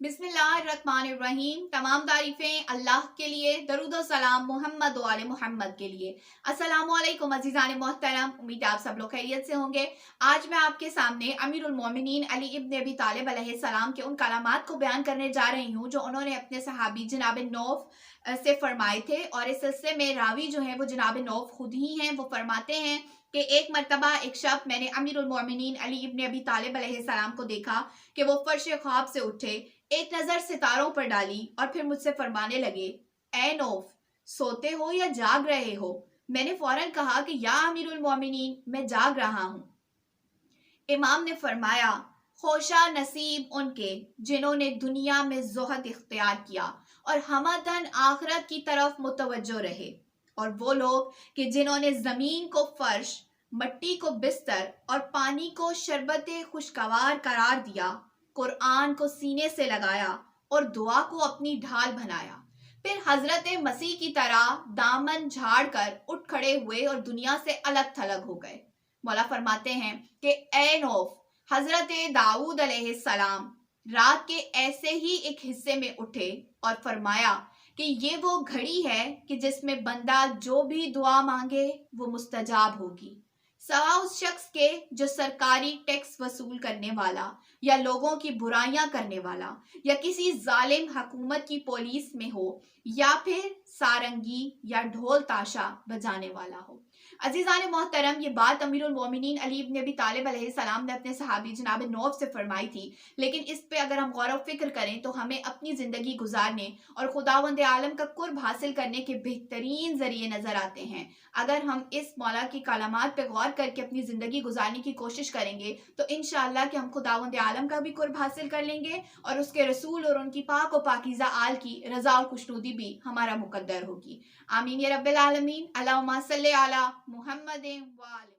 बिस्मिल्लाहिर्रहमानिर्रहीम। तमाम तारीफ़ें अल्लाह के लिए, दरूद व सलाम मोहम्मद व आले मोहम्मद के लिए। अस्सलामु अलैकुम अज़ीज़ान मोहतरम, उम्मीद है आप सब लोग खैरियत से होंगे। आज मैं आपके सामने अमीरुल मोमिनीन अली इब्न अबी तालिब अलैहिस्सलाम के उन कलामात को बयान करने जा रही हूँ जो उन्होंने अपने सहाबी जनाब नौफ से फरमाए थे। और इस सिलसिले में रावी जो है वो जनाब नौफ खुद ही हैं। वो फरमाते हैं कि एक मरतबा एक शब मैंने अमीरुल मोमिनीन अली इब्न अबी तालिब अलैहिस्सलाम को देखा कि वो फर्श ख्वाब से उठे, एक नजर सितारों पर डाली और फिर मुझसे फरमाने लगे, ए नौफ, सोते हो या जाग रहे हो? मैंने फौरन कहा कि या अमीरुल मोमिनीन, मैं जाग रहा हूं। इमाम ने फरमाया, खोशा नसीब उनके जिन्होंने दुनिया में ज़ुहद इख्तियार किया और हमदन आखिरत की तरफ मुतवज्जो रहे, और वो लोग कि जिन्होंने ज़मीन को फर्श, मट्टी को बिस्तर और पानी को शरबत खुशगवार करार दिया, कुरान को सीने से लगाया और दुआ को अपनी ढाल बनाया, फिर हजरत मसीह की तरह दामन झाड़ कर उठ खड़े हुए और दुनिया से अलग थलग हो गए। मौला फरमाते हैं कि ए नौफ, हजरत दाऊद अलैहिस्सलाम रात के ऐसे ही एक हिस्से में उठे और फरमाया कि ये वो घड़ी है कि जिसमें बंदा जो भी दुआ मांगे वो मुस्तजाब होगी, सवा उस शख्स के जो सरकारी टैक्स वसूल करने वाला या लोगों की बुराइयां करने वाला या किसी जालिम हुकूमत की पुलिस में हो या फिर सारंगी या ढोल ताशा बजाने वाला हो। अजीज़ान मोहतरम, ये बात अमीरुल मोमिनीन अली इब्न अबी तालिब अलैहिस्सलाम ने अपने सहाबी जनाब नौफ से फरमाई थी। लेकिन इस पे अगर हम गौर व फिक्र करें तो हमें अपनी ज़िंदगी गुजारने और खुदावंद आलम का कुर्ब हासिल करने के बेहतरीन ज़रिए नज़र आते हैं। अगर हम इस मौला की कलामात पे गौर करके अपनी ज़िंदगी गुजारने की कोशिश करेंगे तो इंशाअल्लाह कि हम खुदावंद आलम का भी कुर्ब हासिल कर लेंगे और उसके रसूल और उनकी पाक व पाकीज़ा आल की रज़ा और खुशनुदी भी हमारा मुकद्दर होगी। आमीन या रब्बिल आलमीन। अल्लाहुम्मा सल्ली अला मुहम्मदिन व आले